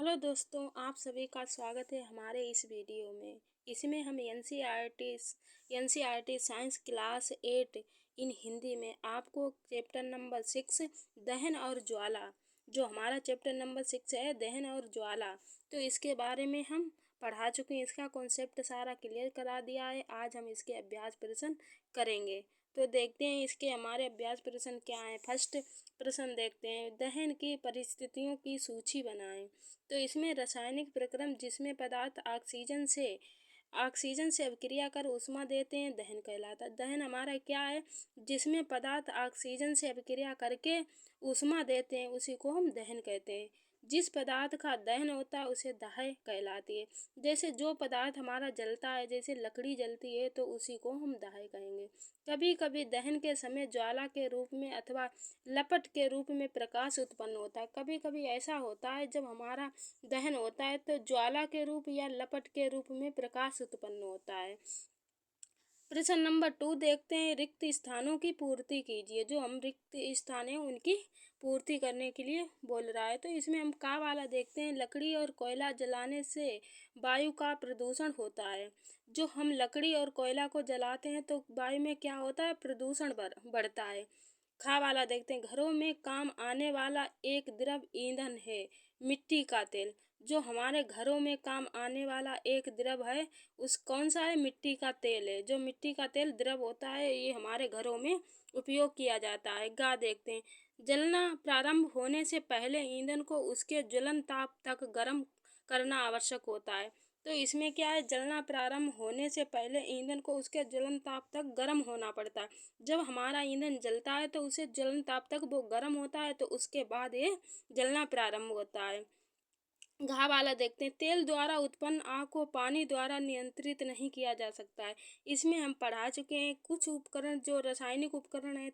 Hello दोस्तों, आप सभी का स्वागत है हमारे इस वीडियो में। इसमें हम एनसीईआरटी साइंस क्लास 8 इन हिंदी में आपको चैप्टर नंबर 6 दहन और ज्वाला, जो हमारा चैप्टर नंबर 6 है दहन और ज्वाला, तो इसके बारे में हम पढ़ा चुके हैं। इसका कॉन्सेप्ट सारा क्लियर करा दिया है। आज हम इसके अभ्यास प्रश्न करेंगे। तो देखते हैं इसके हमारे अभ्यास प्रश्न क्या है। फर्स्ट प्रश्न देखते हैं, दहन की परिस्थितियों की सूची बनाएं। तो इसमें रासायनिक प्रक्रम जिसमें पदार्थ ऑक्सीजन से अभिक्रिया कर ऊष्मा देते हैं दहन कहलाता है। दहन हमारा क्या है? जिसमें पदार्थ ऑक्सीजन से अभिक्रिया करके ऊष्मा देते हैं उसी को हम दहन कहते हैं। जिस पदार्थ का दहन होता है उसे दाह कहलाती है। जैसे जो पदार्थ हमारा जलता है, जैसे लकड़ी जलती है तो उसी को हम दाह कहेंगे। कभी कभी दहन के समय ज्वाला के रूप में अथवा लपट के रूप में प्रकाश उत्पन्न होता है। कभी कभी ऐसा होता है जब हमारा दहन होता है तो ज्वाला के रूप या लपट के रूप में प्रकाश उत्पन्न होता है। प्रश्न नंबर 2 देखते हैं, रिक्त स्थानों की पूर्ति कीजिए। जो हम रिक्त स्थान है उनकी पूर्ति करने के लिए बोल रहा है। तो इसमें हम का वाला देखते हैं, लकड़ी और कोयला जलाने से वायु का प्रदूषण होता है। जो हम लकड़ी और कोयला को जलाते हैं तो वायु में क्या होता है? प्रदूषण बढ़ता है। खा वाला देखते हैं, घरों में काम आने वाला एक द्रव ईंधन है मिट्टी का तेल। जो हमारे घरों में काम आने वाला एक द्रव है उस कौन सा है? मिट्टी का तेल है। जो मिट्टी का तेल द्रव होता है ये हमारे घरों में उपयोग किया जाता है। गा देखते हैं, जलना प्रारंभ होने से पहले ईंधन को उसके ज्वलन ताप तक गर्म करना आवश्यक होता है। तो इसमें क्या है? जलना प्रारंभ होने से पहले ईंधन को उसके ज्वलन ताप तक गर्म होना पड़ता है। जब हमारा ईंधन जलता है तो उसे ज्वलन ताप तक वो गर्म होता है तो उसके बाद ये जलना प्रारंभ होता है। घा वाला देखते हैं, तेल द्वारा उत्पन्न आग को पानी द्वारा नियंत्रित नहीं किया जा सकता है। इसमें हम पढ़ा चुके हैं कुछ उपकरण जो रासायनिक उपकरण है,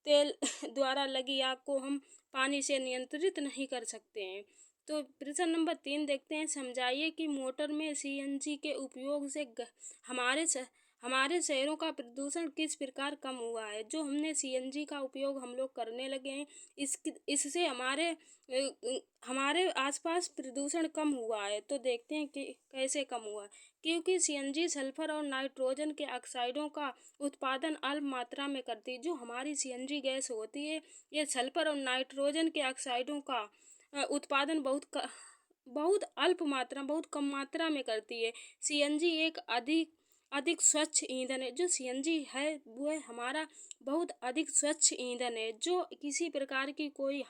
तेल द्वारा लगी आग को हम पानी से नियंत्रित नहीं कर सकते हैं। तो प्रश्न नंबर 3 देखते हैं, समझाइए कि मोटर में सीएनजी के उपयोग से हमारे शहरों का प्रदूषण किस प्रकार कम हुआ है। जो हमने सीएनजी का उपयोग हम लोग करने लगे हैं इससे हमारे आसपास प्रदूषण कम हुआ है। तो देखते हैं कि कैसे कम हुआ। क्योंकि सीएनजी सल्फर और नाइट्रोजन के ऑक्साइडों का उत्पादन अल्प मात्रा में करती है। जो हमारी सीएनजी गैस होती है ये सल्फर और नाइट्रोजन के ऑक्साइडों का उत्पादन बहुत अल्प मात्रा, बहुत कम मात्रा में करती है। सीएनजी एक अधिक स्वच्छ ईंधन है। जो सीएनजी है वो है हमारा बहुत अधिक स्वच्छ ईंधन है जो किसी प्रकार की कोई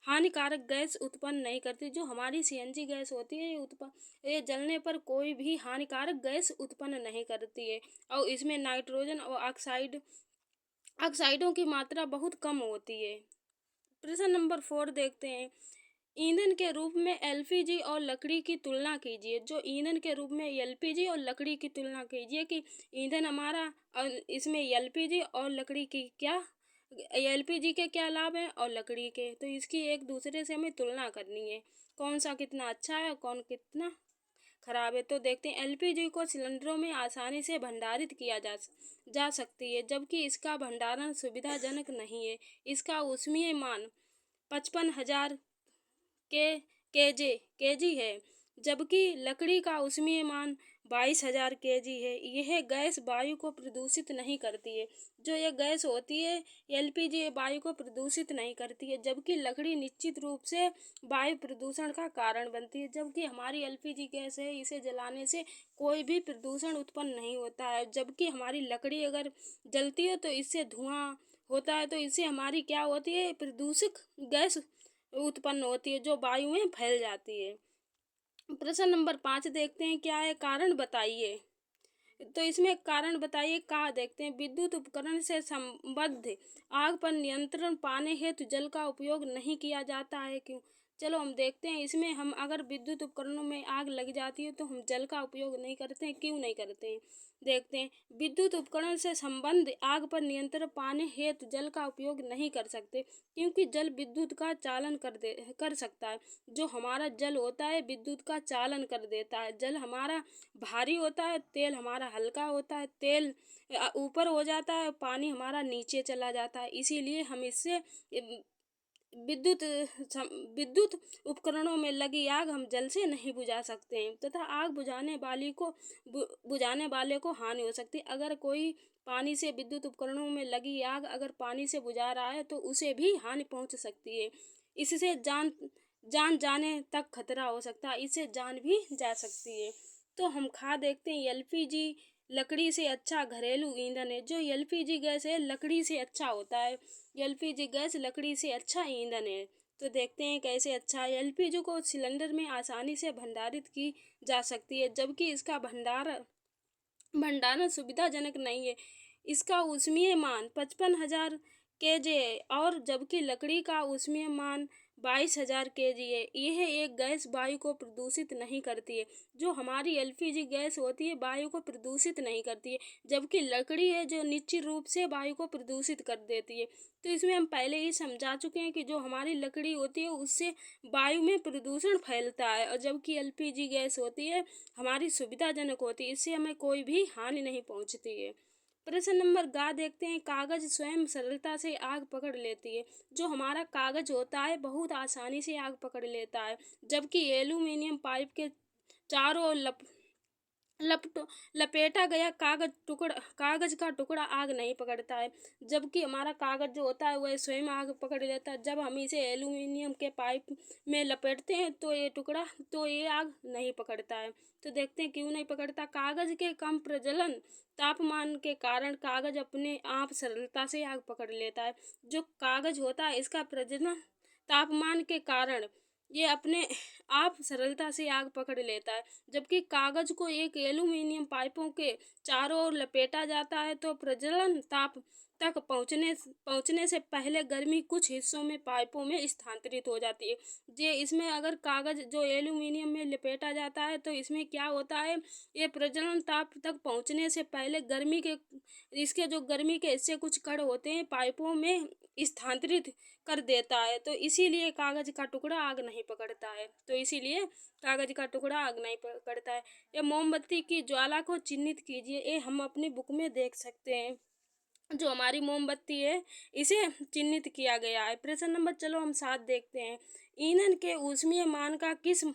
हानिकारक गैस उत्पन्न नहीं करती। जो हमारी सीएनजी गैस होती है ये जलने पर कोई भी हानिकारक गैस उत्पन्न नहीं करती है। और इसमें नाइट्रोजन और ऑक्साइडों की मात्रा बहुत कम होती है। प्रश्न नंबर 4 देखते हैं, ईंधन के रूप में एलपीजी और लकड़ी की तुलना कीजिए। जो ईंधन के रूप में एलपीजी और लकड़ी की तुलना कीजिए कि ईंधन हमारा और इसमें एलपीजी और लकड़ी की क्या, एलपीजी के क्या लाभ हैं और लकड़ी के। तो इसकी एक दूसरे से हमें तुलना करनी है, कौन सा कितना अच्छा है और कौन कितना खराब है। तो देखते हैं, एलपीजी को सिलेंडरों में आसानी से भंडारित किया जा सकती है जबकि इसका भंडारण सुविधाजनक नहीं है। इसका ऊष्मीय मान 55,000 केजी है जबकि लकड़ी का ऊष्मीय मान 22,000 केजी है। यह गैस वायु को प्रदूषित नहीं करती है। जो ये गैस होती है एलपीजी वायु को प्रदूषित नहीं करती है जबकि लकड़ी निश्चित रूप से वायु प्रदूषण का कारण बनती है। जबकि हमारी एलपीजी गैस है इसे जलाने से कोई भी प्रदूषण उत्पन्न नहीं होता है। जबकि हमारी लकड़ी अगर जलती है तो इससे धुआं होता है। तो इससे हमारी क्या होती है? प्रदूषक गैस उत्पन्न होती है जो वायु में फैल जाती है। प्रश्न नंबर 5 देखते हैं, क्या है? कारण बताइए। तो इसमें कारण बताइए का देखते हैं, विद्युत उपकरण से संबद्ध आग पर नियंत्रण पाने हेतु जल का उपयोग नहीं किया जाता है, क्यों? चलो हम देखते हैं। इसमें हम अगर विद्युत उपकरणों में आग लग जाती है तो हम जल का उपयोग नहीं करते हैं, क्यों नहीं करते हैं? देखते हैं, विद्युत उपकरण से संबंध आग पर नियंत्रण पाने हेतु जल का उपयोग नहीं कर सकते क्योंकि जल विद्युत का चालन कर सकता है। जो हमारा जल होता है विद्युत का चालन कर देता है। जल हमारा भारी होता है, तेल हमारा हल्का होता है। तेल ऊपर हो जाता है, पानी हमारा नीचे चला जाता है। इसीलिए हम इससे विद्युत विद्युत उपकरणों में लगी आग हम जल से नहीं बुझा सकते हैं तथा आग बुझाने वाले को हानि हो सकती है। अगर कोई पानी से विद्युत उपकरणों में लगी आग अगर पानी से बुझा रहा है तो उसे भी हानि पहुंच सकती है। इससे जान जान जाने तक खतरा हो सकता है, इससे जान भी जा सकती है। तो हम खा देखते हैं एलपीजी लकड़ी से अच्छा घरेलू ईंधन है। जो एलपीजी गैस है लकड़ी से अच्छा होता है। एलपीजी गैस लकड़ी से अच्छा ईंधन है। तो देखते हैं कैसे अच्छा है। एलपीजी को सिलेंडर में आसानी से भंडारित की जा सकती है, जबकि इसका भंडारण सुविधाजनक नहीं है। इसका ऊष्मीय मान 55,000 केजे है और जबकि लकड़ी का ऊष्मीय मान 22,000 केजी है। यह एक गैस वायु को प्रदूषित नहीं करती है। जो हमारी एलपीजी गैस होती है वायु को प्रदूषित नहीं करती है, जबकि लकड़ी है जो निश्चित रूप से वायु को प्रदूषित कर देती है। तो इसमें हम पहले ही समझा चुके हैं कि जो हमारी लकड़ी होती है उससे वायु में प्रदूषण फैलता है और जबकि एलपीजी गैस होती है हमारी सुविधाजनक होती है, इससे हमें कोई भी हानि नहीं पहुंचती है। प्रश्न नंबर गा देखते हैं। कागज स्वयं सरलता से आग पकड़ लेती है। जो हमारा कागज होता है बहुत आसानी से आग पकड़ लेता है, जबकि एल्यूमीनियम पाइप के चारों ओर लपटो लपेटा गया कागज का टुकड़ा आग नहीं पकड़ता है, जबकि हमारा कागज जो होता है वह स्वयं आग पकड़ लेता है। जब हम इसे एल्यूमीनियम के पाइप में लपेटते हैं तो ये आग नहीं पकड़ता है। तो देखते हैं क्यों नहीं पकड़ता। कागज के कम प्रज्वलन तापमान के कारण कागज अपने आप सरलता से आग पकड़ लेता है। जो कागज होता है इसका प्रज्वलन तापमान के कारण ये अपने आप सरलता से आग पकड़ लेता है, जबकि कागज को एक एल्यूमीनियम पाइपों के चारों ओर लपेटा जाता है तो प्रज्वलन ताप तक पहुंचने से पहले गर्मी कुछ हिस्सों में पाइपों में स्थानांतरित हो जाती है। जे इसमें अगर कागज जो एल्यूमीनियम में लपेटा जाता है तो इसमें क्या होता है, ये प्रज्वलन ताप तक पहुंचने से पहले इसके जो गर्मी के हिस्से कुछ कण होते हैं पाइपों में स्थानांतरित कर देता है। तो इसीलिए कागज का टुकड़ा आग नहीं पकड़ता है। तो इसीलिए कागज का टुकड़ा आग नहीं पकड़ता है। या मोमबत्ती की ज्वाला को चिन्हित कीजिए। ये हम अपनी बुक में देख सकते हैं। जो हमारी मोमबत्ती है इसे चिन्हित किया गया है। प्रश्न नंबर चलो हम 7 देखते हैं। ईंधन के ऊष्मीय मान का किस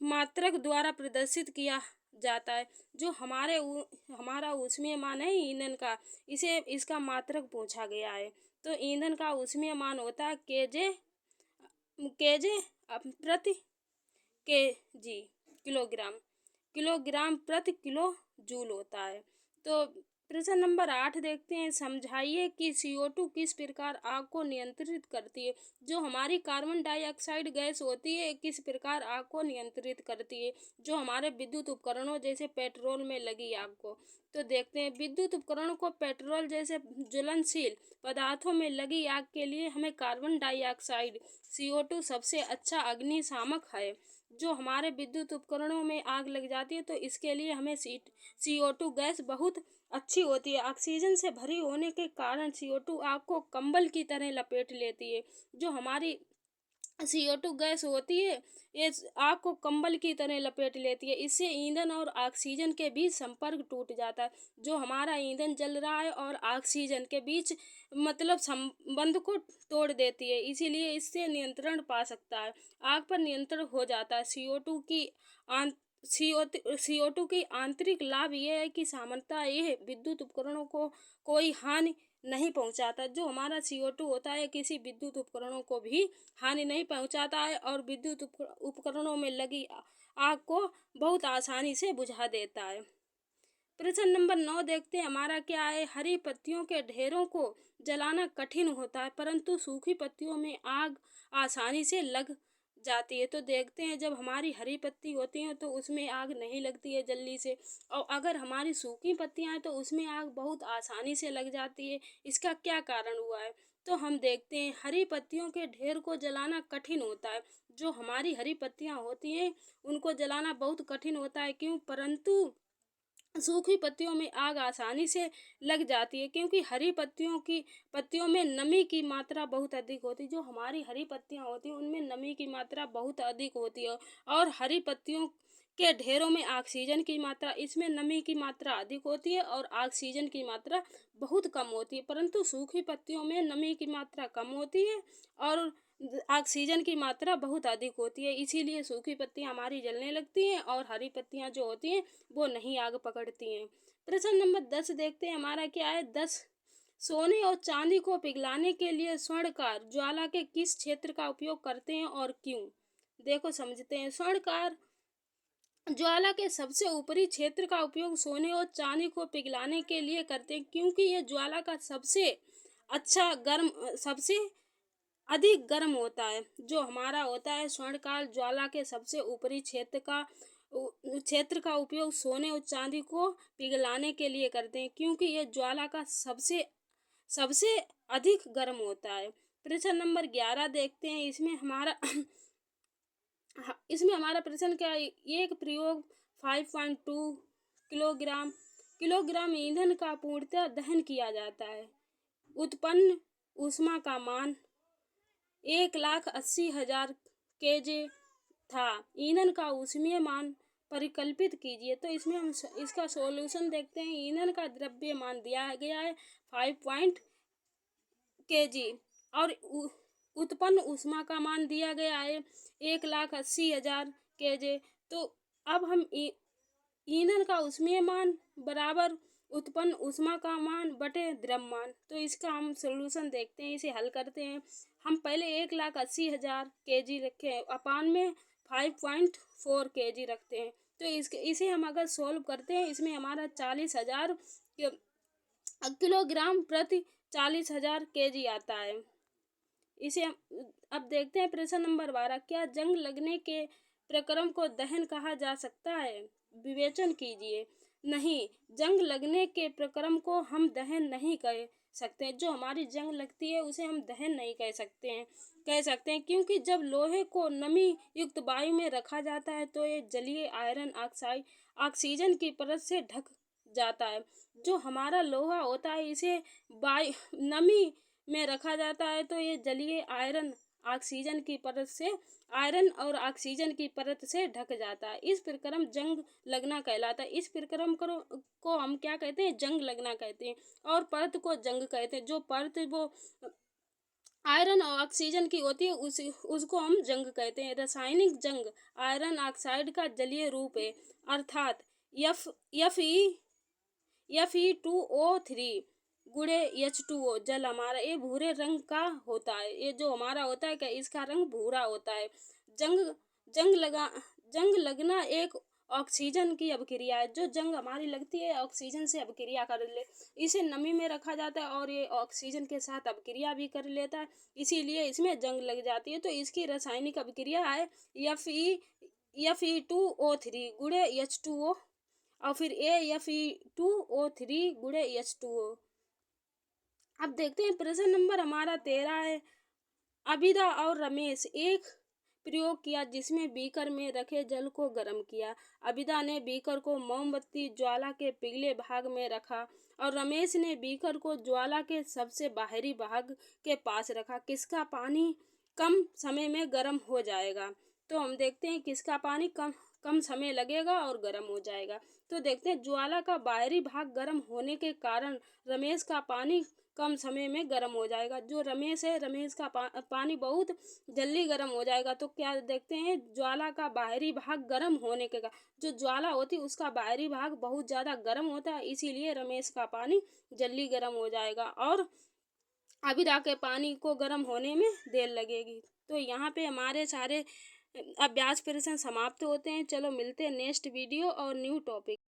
मात्रक द्वारा प्रदर्शित किया जाता है। जो हमारा ऊष्मीय मान है ईंधन का, इसे इसका मात्रक पूछा गया है। तो ईंधन का ऊष्मीय मान होता है केजे केजे प्रति के जी किलोग्राम किलोग्राम प्रति किलो जूल होता है। तो प्रश्न नंबर 8 देखते हैं। समझाइए कि CO2 किस प्रकार आग को नियंत्रित करती है। जो हमारी कार्बन डाइऑक्साइड गैस होती है किस प्रकार आग को नियंत्रित करती है। जो हमारे विद्युत उपकरणों जैसे पेट्रोल में लगी आग को। तो देखते हैं विद्युत उपकरणों को पेट्रोल जैसे ज्वलनशील पदार्थों में लगी आग के लिए हमें कार्बन डाइऑक्साइड CO2 सबसे अच्छा अग्निशामक है। जो हमारे विद्युत उपकरणों में आग लग जाती है तो इसके लिए हमें CO2 गैस बहुत अच्छी होती है। ऑक्सीजन से भरी होने के कारण CO2 आग को कंबल की तरह लपेट लेती है। जो हमारी CO2 गैस होती है ये आग को कंबल की तरह लपेट लेती है। इससे ईंधन और ऑक्सीजन के बीच संपर्क टूट जाता है। जो हमारा ईंधन जल रहा है और ऑक्सीजन के बीच मतलब संबंध को तोड़ देती है, इसीलिए इससे नियंत्रण पा सकता है। आग पर नियंत्रण हो जाता है। CO2 की आंतरिक लाभ यह है कि सामान्यतः यह विद्युत उपकरणों को कोई हानि नहीं पहुंचाता। जो हमारा CO2 होता है किसी विद्युत उपकरणों को भी हानि नहीं पहुंचाता है और विद्युत उपकरणों में लगी आग को बहुत आसानी से बुझा देता है। प्रश्न नंबर 9 देखते हैं। हमारा क्या है। हरी पत्तियों के ढेरों को जलाना कठिन होता है परंतु सूखी पत्तियों में आग आसानी से लग जाती है। तो देखते हैं जब हमारी हरी पत्ती होती है तो उसमें आग नहीं लगती है जल्दी से, और अगर हमारी सूखी पत्तियां हैं तो उसमें आग बहुत आसानी से लग जाती है। इसका क्या कारण हुआ है। तो हम देखते हैं हरी पत्तियों के ढेर को जलाना कठिन होता है। जो हमारी हरी पत्तियां होती हैं उनको जलाना बहुत कठिन होता है। क्यों, परंतु सूखी पत्तियों में आग आसानी से लग जाती है क्योंकि हरी पत्तियों में नमी की मात्रा बहुत अधिक होती है। जो हमारी हरी पत्तियां होती हैं उनमें नमी की मात्रा बहुत अधिक होती है और हरी पत्तियों के ढेरों में ऑक्सीजन की मात्रा, इसमें नमी की मात्रा अधिक होती है और ऑक्सीजन की मात्रा बहुत कम होती है। परंतु सूखी पत्तियों में नमी की मात्रा कम होती है और ऑक्सीजन की मात्रा बहुत अधिक होती है, इसीलिए सूखी पत्तियां हमारी जलने लगती हैं और हरी पत्तियां जो होती हैं वो नहीं आग पकड़ती हैं। प्रश्न नंबर 10 देखते हैं हमारा क्या है। 10, सोने और चांदी को पिघलाने के लिए स्वर्णकार ज्वाला के किस क्षेत्र का उपयोग करते हैं और क्यों? देखो समझते हैं। स्वर्णकार ज्वाला के सबसे ऊपरी क्षेत्र का उपयोग सोने और चांदी को पिघलाने के लिए करते हैं, क्योंकि यह ज्वाला का सबसे अच्छा गर्म सबसे अधिक गर्म होता है। जो हमारा होता है स्वर्णकाल ज्वाला के सबसे ऊपरी क्षेत्र का उपयोग सोने और चांदी को पिघलाने के लिए करते हैं, क्योंकि यह ज्वाला का सबसे सबसे अधिक गर्म होता है। प्रश्न नंबर 11 देखते हैं। इसमें हमारा प्रश्न क्या है। एक प्रयोग 5.2 किलोग्राम किलोग्राम ईंधन का पूर्णतः दहन किया जाता है। उत्पन्न ऊष्मा का मान 1,80,000 केजे था। ईंधन का ऊष्मीय मान परिकल्पित कीजिए। तो इसमें हम इसका सॉल्यूशन देखते हैं। ईंधन का द्रव्यमान दिया गया है 5 केजी और उत्पन्न ऊष्मा का मान दिया गया है 1,80,000 केजे। तो अब हम ईंधन का ऊष्मीय मान बराबर उत्पन्न ऊष्मा का मान बटे द्रव्यमान। तो इसका हम सॉल्यूशन देखते हैं, इसे हल करते हैं। हम पहले 1,80,000 केजी रखे हैं, अपान में 5.4 केजी रखते हैं। तो इसे हम अगर सोल्व करते हैं, इसमें हमारा 40,000 किलोग्राम प्रति 40,000 केजी आता है। इसे अब देखते हैं प्रश्न नंबर 12। क्या जंग लगने के प्रक्रम को दहन कहा जा सकता है? विवेचन कीजिए। नहीं, जंग लगने के प्रक्रम को हम दहन नहीं कह सकते। जो हमारी जंग लगती है उसे हम दहन नहीं कह सकते हैं, क्योंकि जब लोहे को नमी युक्त वायु में रखा जाता है तो ये जलीय आयरन ऑक्साइड ऑक्सीजन की परत से ढक जाता है। जो हमारा लोहा होता है इसे वायु नमी में रखा जाता है तो ये जलीय आयरन ऑक्सीजन की परत से आयरन और ऑक्सीजन की परत से ढक जाता है। इस प्रक्रम जंग लगना कहलाता है। इस प्रक्रम को हम क्या कहते हैं? जंग लगना कहते हैं। और परत को जंग कहते हैं। जो परत वो आयरन और ऑक्सीजन की होती है उसको हम जंग कहते हैं। रासायनिक जंग आयरन ऑक्साइड का जलीय रूप है, अर्थात Fe2O3 गुणे H2O जल हमारा ये भूरे रंग का होता है। ये जो हमारा होता है क्या इसका रंग भूरा होता है। जंग लगना एक ऑक्सीजन की अभिक्रिया है। जो जंग हमारी लगती है ऑक्सीजन से अभिक्रिया कर ले, इसे नमी में रखा जाता है और ये ऑक्सीजन के साथ अभिक्रिया भी कर लेता है, इसीलिए इसमें जंग लग जाती है। तो इसकी रासायनिक अभिक्रिया है Fe2O3 गुणे H2O और फिर Fe2O3 गुणे H2O। अब देखते हैं प्रश्न नंबर हमारा 13 है। अबिदा और रमेश एक प्रयोग किया जिसमें बीकर में रखे जल को गर्म किया। अबिदा ने बीकर को मोमबत्ती ज्वाला के पिघले भाग में रखा और रमेश ने बीकर को ज्वाला के सबसे बाहरी भाग के पास रखा। किसका पानी कम समय में गर्म हो जाएगा? तो हम देखते हैं किसका पानी कम समय लगेगा और गर्म हो जाएगा। तो देखते हैं ज्वाला का बाहरी भाग गर्म होने के कारण रमेश का पानी कम समय में गर्म हो जाएगा। जो रमेश है रमेश का पानी बहुत जल्दी गर्म हो जाएगा। तो क्या देखते हैं ज्वाला का बाहरी भाग गर्म होने के जो ज्वाला होती है उसका बाहरी भाग बहुत ज़्यादा गर्म होता है, इसीलिए रमेश का पानी जल्दी गर्म हो जाएगा और अबिदा के पानी को गर्म होने में देर लगेगी। तो यहाँ पे हमारे सारे अभ्यास प्रश्न समाप्त होते हैं। चलो मिलते हैं नेक्स्ट वीडियो और न्यू टॉपिक।